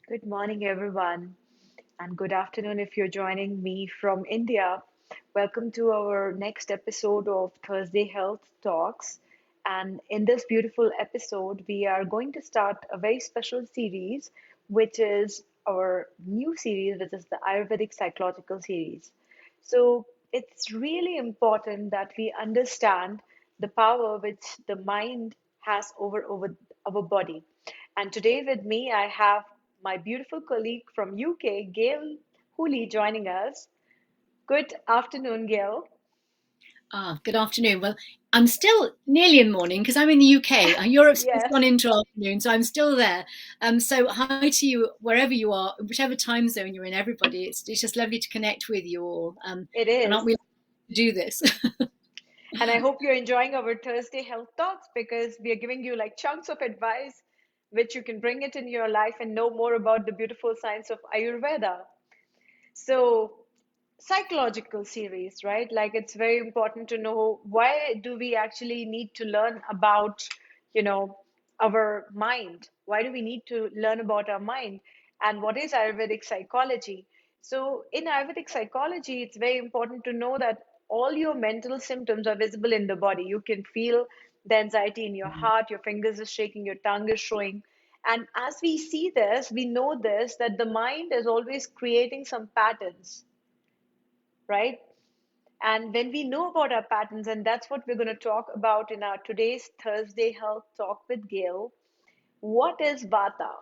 Good morning, everyone, and good afternoon if you're joining me from India. Welcome to our next episode of Thursday Health Talks. And in this beautiful episode, we are going to start a very special series, which is our new series, which is the Ayurvedic Psychological series. So it's really important that we understand the power which the mind has over our body. And today with me, I have my beautiful colleague from UK, Gail Hooley, joining us. Good afternoon, Gail. Good afternoon. Well, I'm still nearly in morning because I'm in the UK. Europe's just Yes, gone into afternoon, so I'm still there. So hi to you wherever you are, whichever time zone you're in. Everybody, it's just lovely to connect with you all. it And is. aren't we lucky to do this? And I hope you're enjoying our Thursday health talks because we are giving you like chunks of advice which you can bring it in your life and know more about the beautiful science of Ayurveda. So, psychological series, right? Like it's very important to know why do we actually need to learn about, you know, our mind? Why do we need to learn about our mind? And what is Ayurvedic psychology? So, in Ayurvedic psychology, it's very important to know that all your mental symptoms are visible in the body. You can feel the anxiety in your heart, your fingers are shaking, your tongue is showing. And as we see this, we know this that the mind is always creating some patterns, right? And when we know about our patterns, and that's what we're going to talk about in our today's Thursday Health Talk with Gail, what is Vata?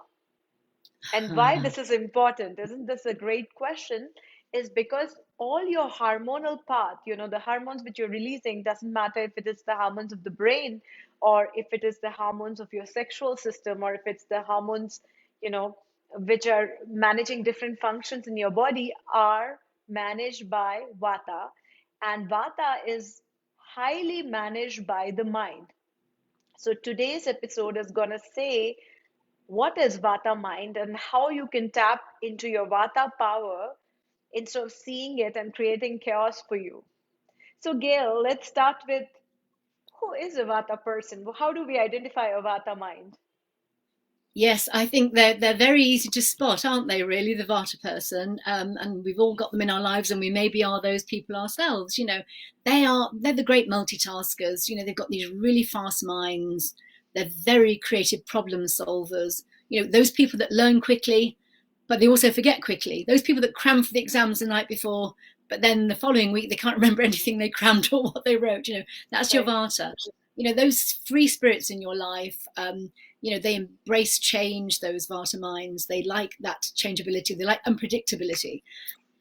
And why this is important, isn't this a great question? Is because all your hormonal path, the hormones which you're releasing, doesn't matter if it is the hormones of the brain or if it is the hormones of your sexual system or if it's the hormones, you know, which are managing different functions in your body, are managed by Vata. And Vata is highly managed by the mind. So today's episode is going to say what is Vata mind and how you can tap into your Vata power instead of seeing it and creating chaos for you. So, Gail, let's start with who is a Vata person? How do we identify a Vata mind? Yes, I think they're very easy to spot, aren't they? Really, the Vata person, and we've all got them in our lives, and we maybe are those people ourselves. They're the great multitaskers. They've got these really fast minds. They're very creative problem solvers. Those people that learn quickly, but they also forget quickly. Those people that cram for the exams the night before, but then the following week they can't remember anything they crammed or what they wrote. That's your Right. Vata. Those free spirits in your life. They embrace change, those Vata minds. They like that changeability. They like unpredictability.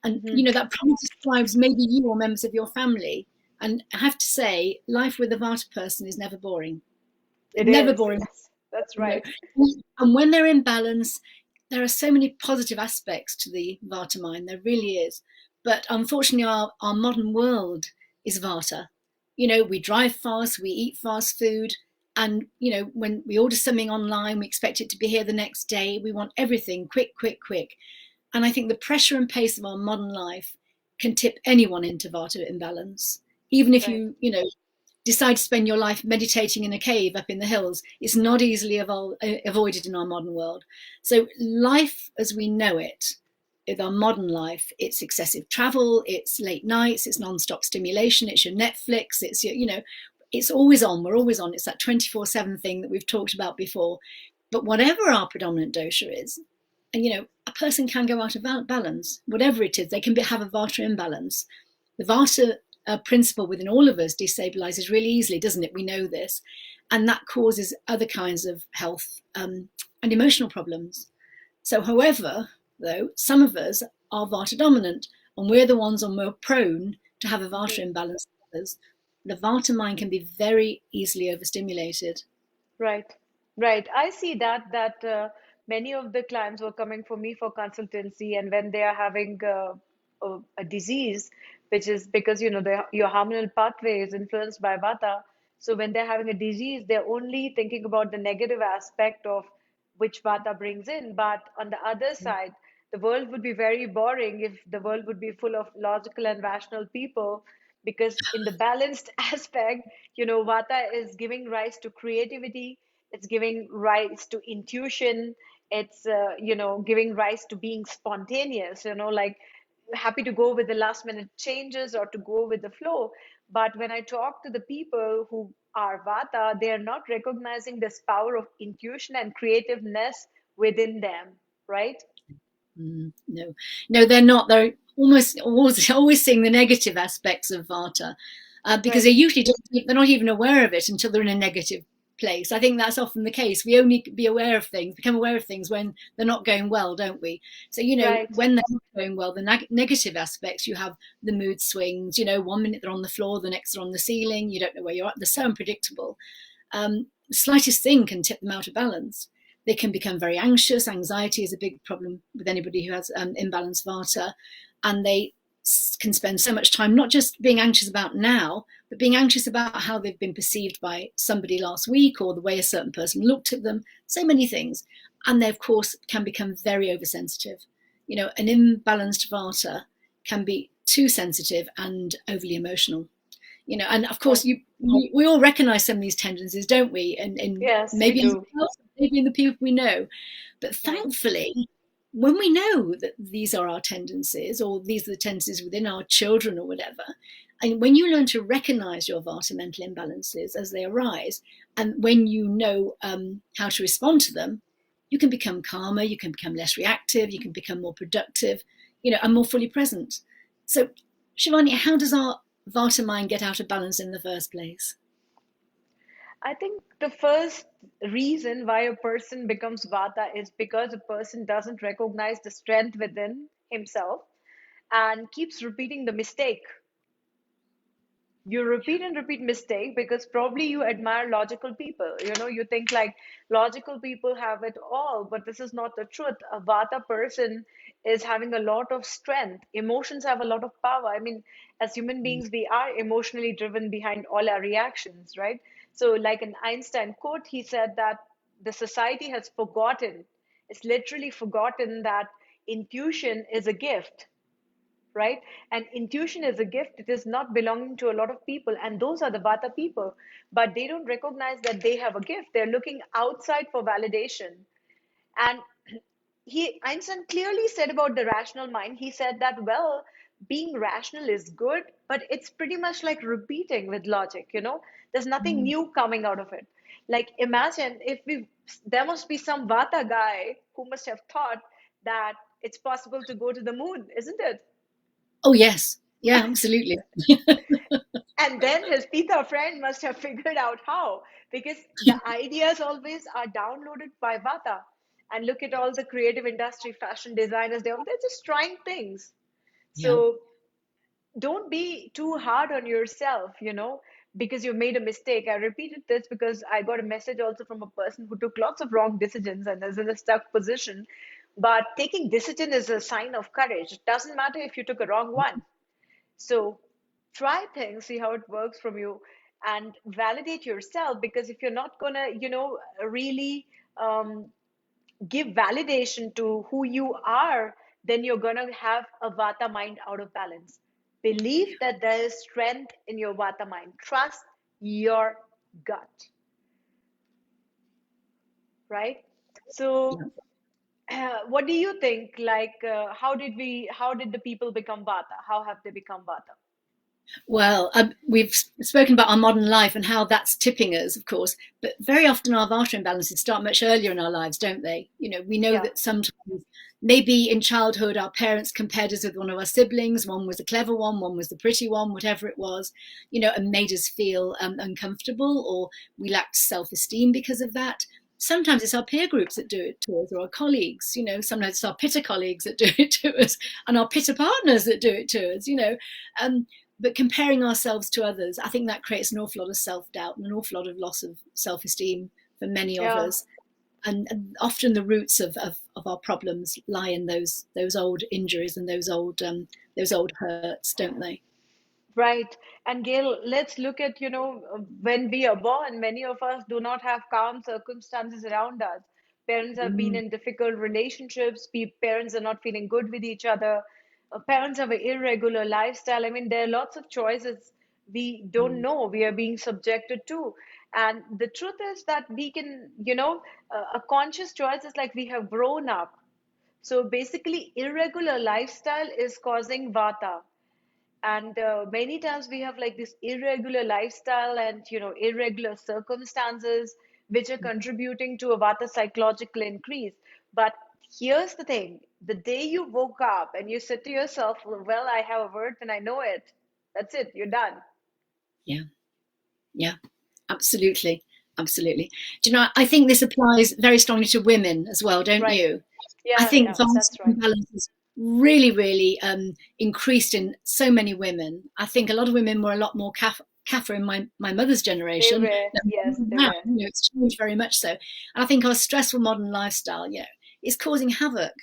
And, Hmm. that probably describes maybe you or members of your family. And I have to say, life with a Vata person is never boring. It Never is. boring. Yes, that's You know. right. And when they're in balance, there are so many positive aspects to the Vata mind. There really is. But unfortunately, our modern world is Vata. We drive fast, we eat fast food, and when we order something online, we expect it to be here the next day. We want everything quick, quick, quick. And I think the pressure and pace of our modern life can tip anyone into Vata imbalance. Even if Right. you decide to spend your life meditating in a cave up in the hills, it's not easily avoided in our modern world. So life as we know it, with our modern life, it's excessive travel, it's late nights, it's non-stop stimulation, it's your Netflix, it's it's always on, we're always on. It's that 24/7 thing that we've talked about before. But whatever our predominant dosha is, and a person can go out of balance, whatever it is, they can have a Vata imbalance. The Vata principle within all of us destabilizes really easily, doesn't it? We know this. And that causes other kinds of health and emotional problems. So, however, though, some of us are Vata dominant, and we're the ones and we're prone to have a Vata Hmm. imbalance. The Vata mind can be very easily overstimulated. Right. Right. I see that many of the clients were coming for me for consultancy, and when they are having a disease, which is because your hormonal pathway is influenced by Vata. So when they're having a disease, they're only thinking about the negative aspect of which Vata brings in. But on the other side, the world would be very boring if the world would be full of logical and rational people, because in the balanced aspect, Vata is giving rise to creativity, it's giving rise to intuition, It's giving rise to being spontaneous, like happy to go with the last minute changes or to go with the flow. But when I talk to the people who are Vata, they are not recognizing this power of intuition and creativeness within them, right? No, no, they're not. They're almost always seeing the negative aspects of Vata, because they Right, usually they're not even aware of it until they're in a negative place. I think that's often the case. We only become aware of things when they're not going well, don't we? So right, when they're not going well, the negative aspects, you have the mood swings. 1 minute they're on the floor, the next they're on the ceiling. You don't know where you're at. They're so unpredictable. The slightest thing can tip them out of balance. They can become very anxious. Anxiety is a big problem with anybody who has imbalanced Vata, and they can spend so much time not just being anxious about now, but being anxious about how they've been perceived by somebody last week or the way a certain person looked at them, so many things. And they, of course, can become very oversensitive. An imbalanced Vata can be too sensitive and overly emotional. And of course right. we all recognize some of these tendencies, don't we? And Yes, we maybe in do. ourselves, maybe in the people we know. But Right. thankfully, when we know that these are our tendencies, or these are the tendencies within our children or whatever, and when you learn to recognize your vata mental imbalances as they arise, and when you know how to respond to them, you can become calmer, you can become less reactive, you can become more productive, and more fully present. So, Shivani, how does our vata mind get out of balance in the first place? I think the first reason why a person becomes Vata is because a person doesn't recognize the strength within himself and keeps repeating the mistake. You repeat and repeat mistake because probably you admire logical people. You think like logical people have it all, but this is not the truth. A Vata person is having a lot of strength. Emotions have a lot of power. I mean, as human beings, we are emotionally driven behind all our reactions, right? So like an Einstein quote, he said that the society has forgotten, it's literally forgotten that intuition is a gift, right? And intuition is a gift. It is not belonging to a lot of people, and those are the Vata people. But they don't recognize that they have a gift. They're looking outside for validation. And Einstein clearly said about the rational mind. He said that, well, being rational is good, but it's pretty much like repeating with logic. There's nothing Mm. new coming out of it. Like imagine if we there must be some Vata guy who must have thought that it's possible to go to the moon, isn't it? Oh, yes. Yeah, absolutely. And then his Pita friend must have figured out how, because the ideas always are downloaded by Vata. And look at all the creative industry, fashion designers, they're just trying things. Yeah. So don't be too hard on yourself, because you made a mistake. I repeated this because I got a message also from a person who took lots of wrong decisions and is in a stuck position. But taking decision is a sign of courage. It doesn't matter if you took a wrong one. So try things, see how it works from you, and validate yourself. Because if you're not gonna, really give validation to who you are, then you're gonna have a Vata mind out of balance. Believe that there is strength in your Vata mind. Trust your gut, right? So, Yeah. what do you think? Like, how did the people become Vata? How have they become Vata? Well, we've spoken about our modern life and how that's tipping us, of course, but very often our vata imbalances start much earlier in our lives, don't they? We know Yeah, that sometimes, maybe in childhood, our parents compared us with one of our siblings. One was the clever one was the pretty one, whatever it was, and made us feel uncomfortable, or we lacked self esteem because of that. Sometimes it's our peer groups that do it to us, or our colleagues. Sometimes it's our pitta colleagues that do it to us, and our pitta partners that do it to us. But comparing ourselves to others, I think that creates an awful lot of self-doubt and an awful lot of loss of self-esteem for many of yeah. us. And often the roots of our problems lie in those old injuries and those old hurts, don't they? Right. And Gail, let's look at, when we are born, many of us do not have calm circumstances around us. Parents have been Mm, in difficult relationships. Parents are not feeling good with each other. Parents have an irregular lifestyle. I mean, there are lots of choices we don't mm, know we are being subjected to. And the truth is that we can, a conscious choice is like we have grown up. So basically, irregular lifestyle is causing vata. And many times we have like this irregular lifestyle and, irregular circumstances which are contributing to a vata psychological increase. But here's the thing, the day you woke up and you said to yourself, well, I have a word and I know it, that's it, you're done. Yeah, yeah, absolutely, absolutely. Do you know? I think this applies very strongly to women as well, don't Right. you? I Yeah, think yeah, vast that's right. imbalances really, really increased in so many women. I think a lot of women were a lot more kafir in my mother's They generation were, than yes, they now. were. It's changed very much so. And I think our stressful modern lifestyle, is causing havoc.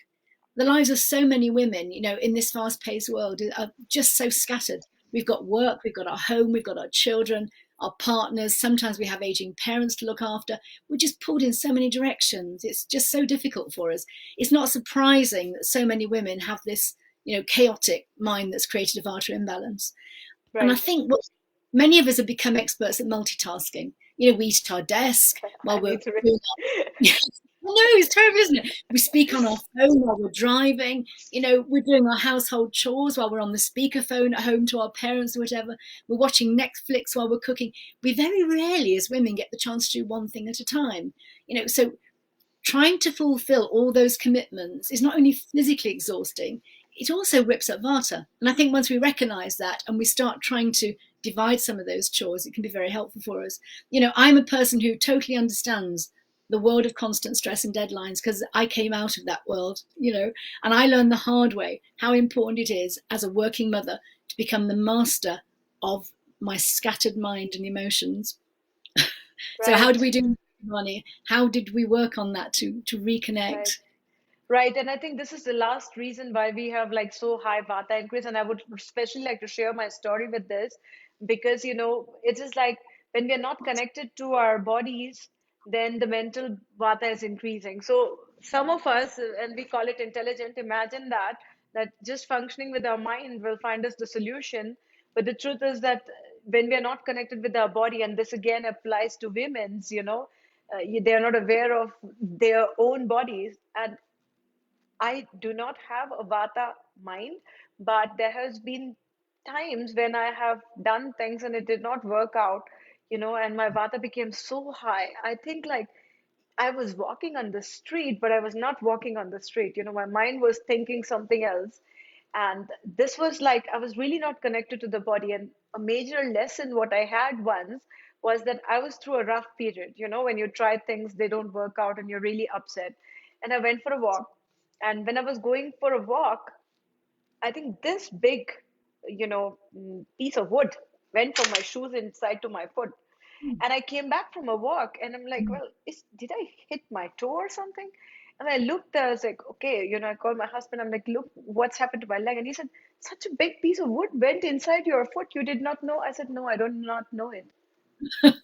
The lives of so many women, in this fast-paced world are just so scattered. We've got work, we've got our home, we've got our children, our partners. Sometimes we have aging parents to look after. We're just pulled in so many directions. It's just so difficult for us. It's not surprising that so many women have this, chaotic mind that's created a vata imbalance. And I Right. think what many of us have become experts at multitasking. We eat at our desk I while we're need to doing no, it's terrible, isn't it? We speak on our phone while we're driving. We're doing our household chores while we're on the speakerphone at home to our parents or whatever. We're watching Netflix while we're cooking. We very rarely, as women, get the chance to do one thing at a time. So trying to fulfill all those commitments is not only physically exhausting, it also rips up vata. And I think once we recognize that and we start trying to divide some of those chores, it can be very helpful for us. I'm a person who totally understands the world of constant stress and deadlines because I came out of that world, and I learned the hard way how important it is as a working mother to become the master of my scattered mind and emotions. So how do Right, we do, Ronnie? How did we work on that to right. reconnect? Right, and I think this is the last reason why we have like so high Vata increase. And I would especially like to share my story with this because, it is like when we are not connected to our bodies, then the mental Vata is increasing. So some of us, and we call it intelligent, imagine that just functioning with our mind will find us the solution. But the truth is that when we are not connected with our body, and this again applies to women's, they are not aware of their own bodies. And I do not have a Vata mind, but there has been times when I have done things and it did not work out, and my Vata became so high. I think like I was walking on the street, but I was not walking on the street. My mind was thinking something else. And this was like, I was really not connected to the body. And a major lesson, what I had once was that I was through a rough period. When you try things, they don't work out and you're really upset. And I went for a walk. And when I was going for a walk, I think this big, piece of wood went from my shoes inside to my foot. And I came back from a walk and I'm like, well, did I hit my toe or something? And I looked, I was like, okay, I called my husband. I'm like, look, what's happened to my leg? And he said, such a big piece of wood went inside your foot. You did not know? I said, no, I do not know it.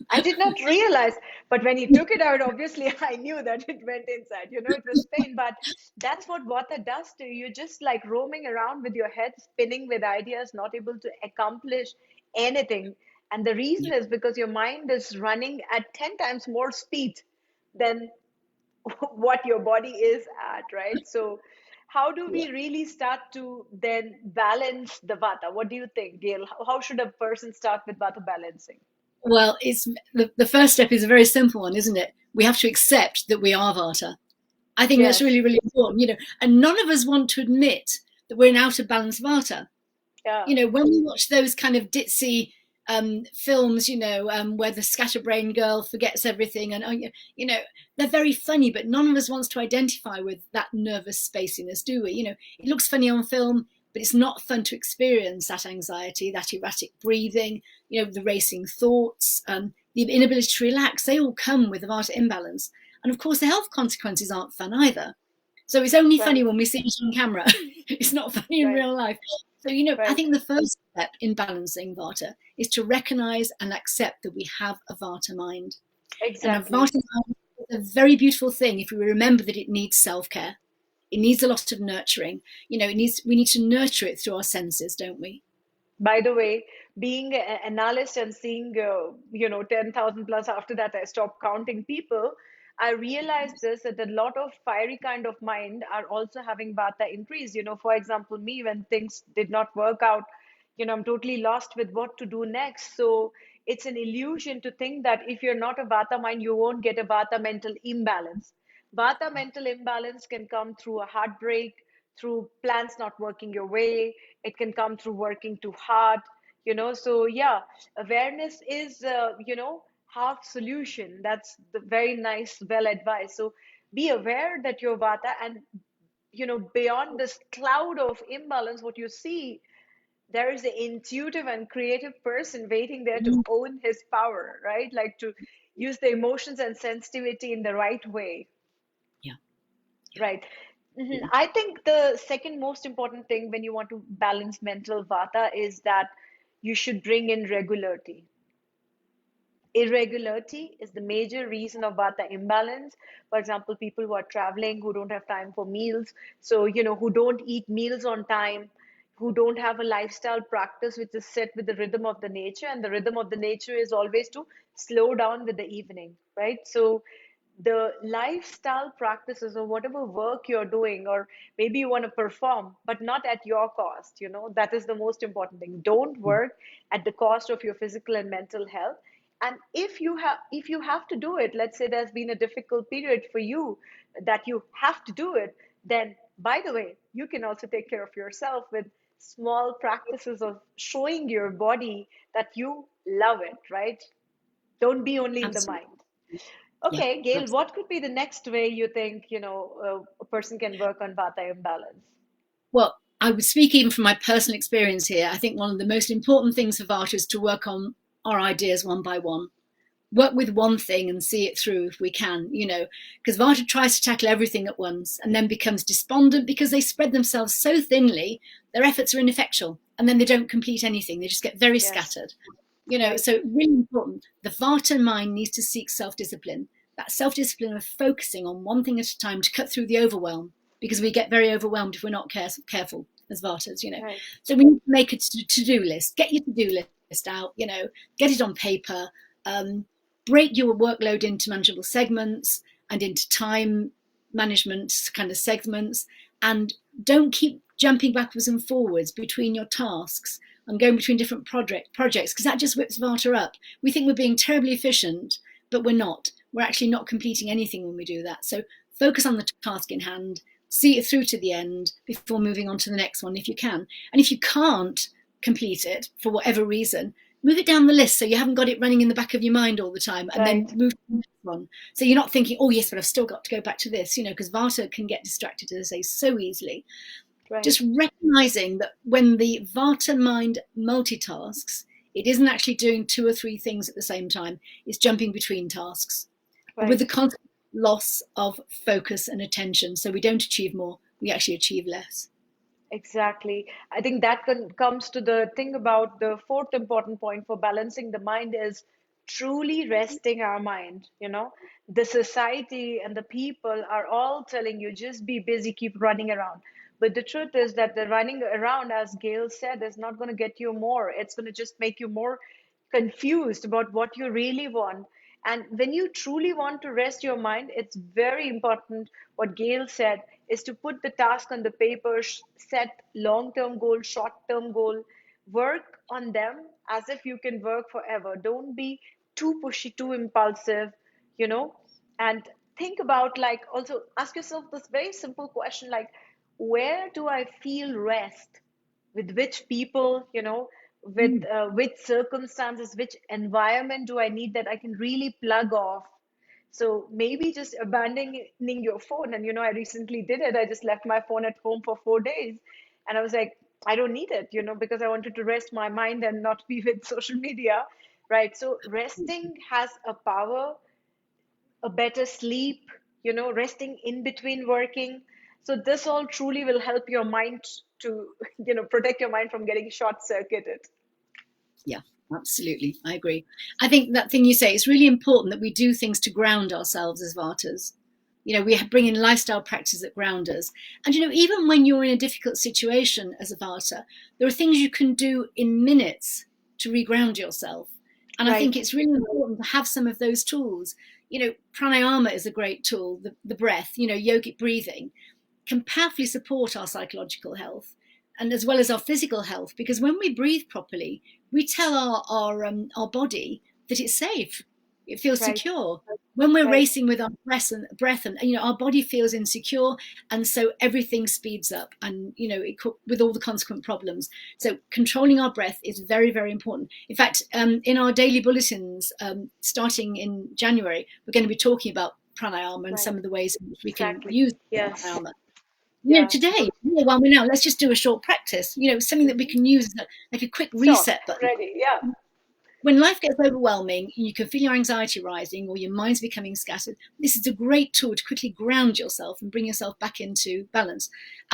I did not realize, but when he took it out, obviously I knew that it went inside. It was pain, but that's what Vata does to you. You're just like roaming around with your head spinning with ideas, not able to accomplish anything. And the reason is because your mind is running at 10 times more speed than what your body is at, right? So, how do Yeah. we really start to then balance the Vata? What do you think, Gail? How should a person start with Vata balancing? Well, it's the first step is a very simple one, isn't it? We have to accept that we are Vata. I think that's Yes. really, really important, and none of us want to admit that we're in out of balance Vata. Yeah. When we watch those kind of ditzy films, where the scatterbrain girl forgets everything, and they're very funny, but none of us wants to identify with that nervous spaciness, do we? It looks funny on film, but it's not fun to experience that anxiety, that erratic breathing, the racing thoughts, the inability to relax. They all come with a Vata imbalance, and of course, the health consequences aren't fun either. So it's only funny Right, when we see it on camera. It's not funny in right, real life. So, I right. think the first step in balancing Vata is to recognize and accept that we have a Vata mind. And a Exactly. Vata mind is a very beautiful thing if we remember that it needs self care. It needs a lot of nurturing. We need to nurture it through our senses, don't we? By the way, being an analyst and seeing, 10,000 plus, after that, I stopped counting people. I realized this, that a lot of fiery kind of mind are also having Vata increase. For example, me, when things did not work out, I'm totally lost with what to do next. So it's an illusion to think that if you're not a Vata mind, you won't get a Vata mental imbalance. Vata mental imbalance can come through a heartbreak, through plans not working your way. It can come through working too hard. So yeah, awareness is, half solution. That's the very nice, well advised. So be aware that you're Vata, and beyond this cloud of imbalance, what you see, there is an intuitive and creative person waiting there to own his power, right? Like to use the emotions and sensitivity in the right way. Yeah. Yeah. Right. I think the second most important thing when you want to balance mental vata is that you should bring in regularity. Irregularity is the major reason of vata imbalance. For example, people who are traveling, who don't have time for meals, so who don't eat meals on time, who don't have a lifestyle practice which is set with the rhythm of the nature, and the rhythm of the nature is always to slow down with the evening, right? So the lifestyle practices, or whatever work you're doing, or maybe you want to perform but not at your cost, that is the most important thing. Don't work at the cost of your physical and mental health. And if you have to do it, let's say there's been a difficult period for you that you have to do it, then by the way, you can also take care of yourself with small practices of showing your body that you love it, right? Don't be only in the Absolutely. mind. Yeah. Okay, Gail, Absolutely. what could be the next way you think, a person can work on Vata imbalance? Well, I would speak even from my personal experience here. I think one of the most important things for Vata is to work on our ideas one by one. Work with one thing and see it through if we can, because Vata tries to tackle everything at once and then becomes despondent because they spread themselves so thinly, their efforts are ineffectual, and then they don't complete anything. They just get very Yes, scattered. right, So really important. The Vata mind needs to seek self-discipline. That self-discipline of focusing on one thing at a time to cut through the overwhelm, because we get very overwhelmed if we're not careful as Vatas. right, So we need to make a to-do list. Get your to-do list out, get it on paper. Um, Break your workload into manageable segments and into time management kind of segments, and don't keep jumping backwards and forwards between your tasks and going between different projects, because that just whips Vata up. We think we're being terribly efficient, but we're not. We're actually not completing anything when we do that. So focus on the task in hand, see it through to the end before moving on to the next one if you can. And if you can't complete it for whatever reason, move it down the list so you haven't got it running in the back of your mind all the time, and then right, move to the next one. So you're not thinking, oh yes, but I've still got to go back to this, because Vata can get distracted, as I say, so easily. right, Just recognizing that when the Vata mind multitasks, it isn't actually doing two or three things at the same time. It's jumping between tasks with the right. constant loss of focus and attention. So we don't achieve more, we actually achieve less. Exactly. I think that comes to the thing about the fourth important point for balancing the mind is truly resting our mind. The society and the people are all telling you just be busy, keep running around. But the truth is that the running around, as Gail said, is not going to get you more. It's going to just make you more confused about what you really want. And when you truly want to rest your mind, it's very important what Gail said is to put the task on the paper, set long term goal, short term goal, work on them as if you can work forever. Don't be too pushy, too impulsive, you know, and think about, like, also ask yourself this very simple question, like, where do I feel rest? With which people, with circumstances, which environment do I need that I can really plug off? So maybe just abandoning your phone. And I recently did it. I just left my phone at home for 4 days, and I was like, I don't need it, because I wanted to rest my mind and not be with social media, right? So resting has a power, a better sleep, resting in between working. So this all truly will help your mind to, protect your mind from getting short circuited. Yeah, absolutely. I agree. I think that thing you say, it's really important that we do things to ground ourselves as Vatas. We bring in lifestyle practices that ground us. And, even when you're in a difficult situation as a Vata, there are things you can do in minutes to reground yourself. And I think Right. it's really important to have some of those tools. Pranayama is a great tool, the breath, yogic breathing can powerfully support our psychological health and as well as our physical health, because when we breathe properly, we tell our body that it's safe, it feels Right. secure. When we're Right. racing with our breath and our body feels insecure, and so everything speeds up, and with all the consequent problems. So controlling our breath is very, very important. In fact, in our daily bulletins, starting in January, we're going to be talking about pranayama and Right. some of the ways in which we can Exactly. use Yes. pranayama. Yeah. Today, while we're now, let's just do a short practice. Something that we Hmm. can use like a quick Sure. reset button. Ready. Yeah. When life gets overwhelming, you can feel your anxiety rising or your mind's becoming scattered. This is a great tool to quickly ground yourself and bring yourself back into balance.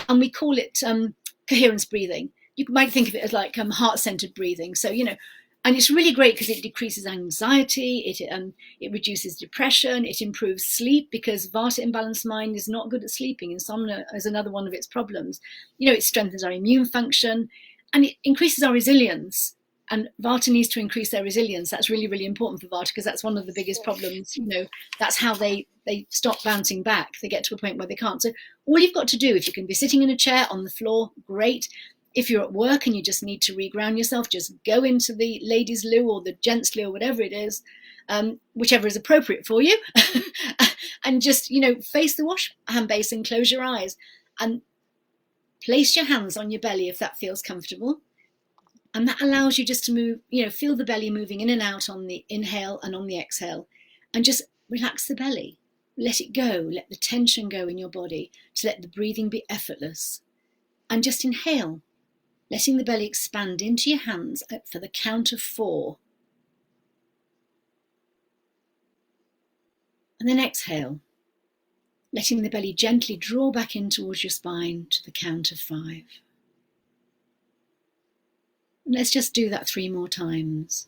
And we call it coherence breathing. You might think of it as like heart-centered breathing. So, and it's really great because it decreases anxiety, it reduces depression, it improves sleep, because Vata imbalanced mind is not good at sleeping. Insomnia is another one of its problems. It strengthens our immune function, and it increases our resilience. And Vata needs to increase their resilience. That's really, really important for Vata, because that's one of the biggest problems. That's how they stop bouncing back. They get to a point where they can't. So all you've got to do, if you can be sitting in a chair on the floor, great. If you're at work and you just need to reground yourself, just go into the ladies' loo or the gents' loo or whatever it is, whichever is appropriate for you, and just face the wash hand basin, close your eyes, and place your hands on your belly if that feels comfortable. And that allows you just to move, feel the belly moving in and out on the inhale and on the exhale, and just relax the belly. Let it go, let the tension go in your body, to let the breathing be effortless. And just inhale, letting the belly expand into your hands for the count of 4. And then exhale, letting the belly gently draw back in towards your spine to the count of 5. And let's just do that 3 more times.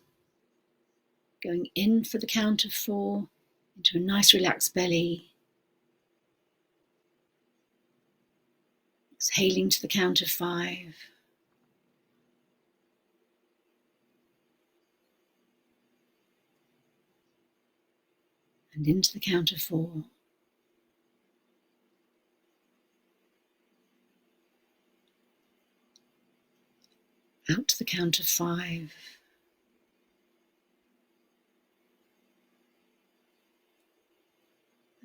Going in for the count of 4, into a nice relaxed belly. Exhaling to the count of 5. And into the count of 4. Out to the count of 5.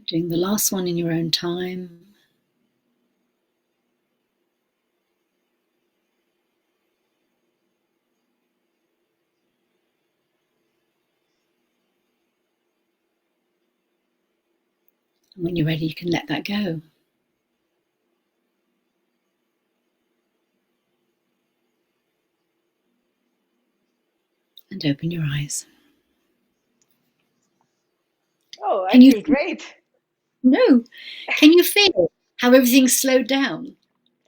Doing the last one in your own time. And when you're ready, you can let that go. And open your eyes. Oh, I Can you feel great. no? Can you feel how everything's slowed down?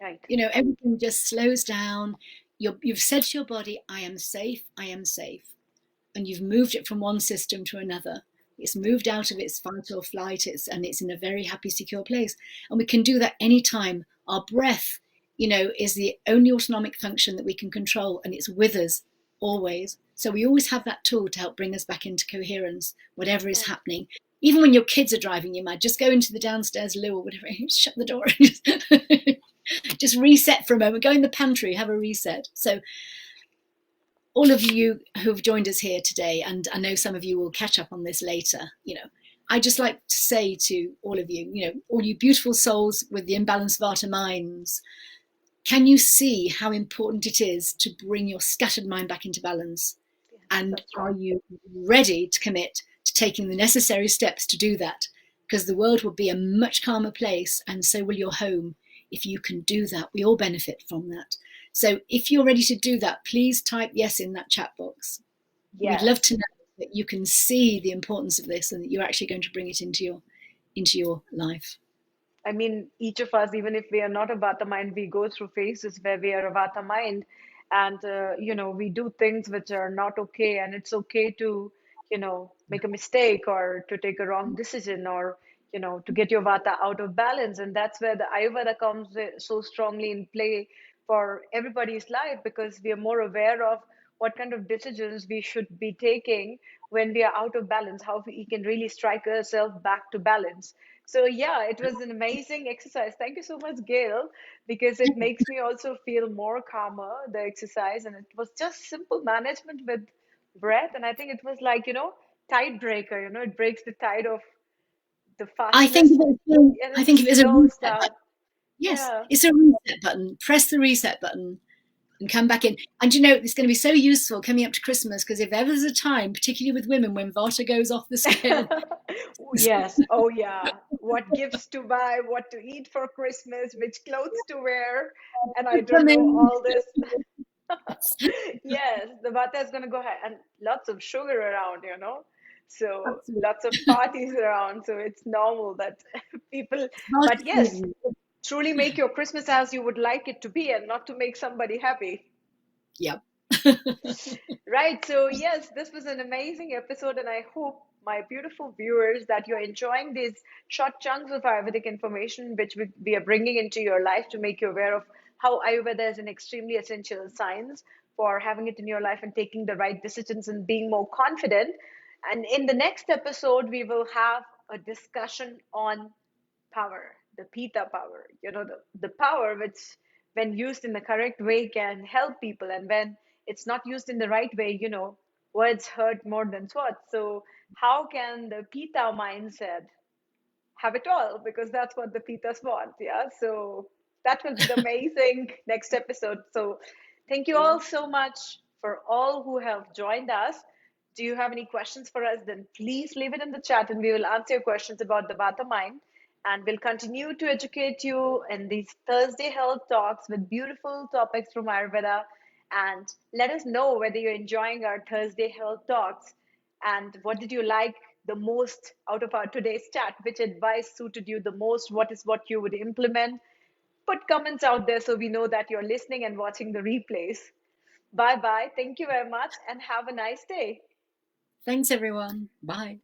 Right. Everything just slows down. You've said to your body, I am safe, I am safe. And you've moved it from one system to another. It's moved out of its fight or flight, and it's in a very happy, secure place. And we can do that anytime. Our breath, is the only autonomic function that we can control, and it's with us always. So we always have that tool to help bring us back into coherence, whatever is Right. happening. Even when your kids are driving you mad, just go into the downstairs loo or whatever, shut the door, just reset for a moment, go in the pantry, have a reset. So all of you who've joined us here today, and I know some of you will catch up on this later, I just like to say to all of you, all you beautiful souls with the imbalanced Vata minds, can you see how important it is to bring your scattered mind back into balance? Yes, And that's are right. you ready to commit to taking the necessary steps to do that? Because the world will be a much calmer place, and so will your home, if you can do that. We all benefit from that. So if you're ready to do that, please type yes in that chat box. We'd Yes. love to know that you can see the importance of this and that you're actually going to bring it into your life. I mean, each of us, even if we are not a Vata mind, we go through phases where we are a Vata mind, and we do things which are not okay, and it's okay to, make a mistake or to take a wrong decision, or to get your Vata out of balance, and that's where the Ayurveda comes so strongly in play for everybody's life, because we are more aware of what kind of decisions we should be taking when we are out of balance, how we can really strike ourselves back to balance. So yeah, it was an amazing exercise. Thank you so much, Gail, because it makes me also feel more calmer, the exercise. And it was just simple management with breath. And I think it was like, tide breaker, it breaks the tide of the I think fastness of it, and I a think of it as a slow reset start. button. Yes, Yeah. it's a reset button. Press the reset button and come back in. And it's going to be so useful coming up to Christmas, because if ever there's a time, particularly with women, when Vata goes off the scale, Yes. Oh, yeah. What gifts to buy, what to eat for Christmas, which clothes to wear, and I don't come know in. all this. Yes, the Vata is going to go ahead and lots of sugar around. So Absolutely. lots of parties around. So it's normal that people, but Vata yes, season. truly make your Christmas as you would like it to be and not to make somebody happy. Yep. Right. So, yes, this was an amazing episode, and I hope, my beautiful viewers, that you're enjoying these short chunks of Ayurvedic information which we are bringing into your life to make you aware of how Ayurveda is an extremely essential science for having it in your life and taking the right decisions and being more confident. And in the next episode, we will have a discussion on power, the Pitta power, the power which, when used in the correct way, can help people. And when it's not used in the right way, words hurt more than swords. So, how can the Pitta mindset have it all? Because that's what the Pitas want. Yeah. So, that will be the amazing next episode. So, thank you Yeah. all so much for all who have joined us. Do you have any questions for us? Then please leave it in the chat and we will answer your questions about the Vata mind. And we'll continue to educate you in these Thursday health talks with beautiful topics from Ayurveda. And let us know whether you're enjoying our Thursday health talks and what did you like the most out of our today's chat? Which advice suited you the most? What is what you would implement? Put comments out there so we know that you're listening and watching the replays. Bye bye. Thank you very much and have a nice day. Thanks, everyone. Bye.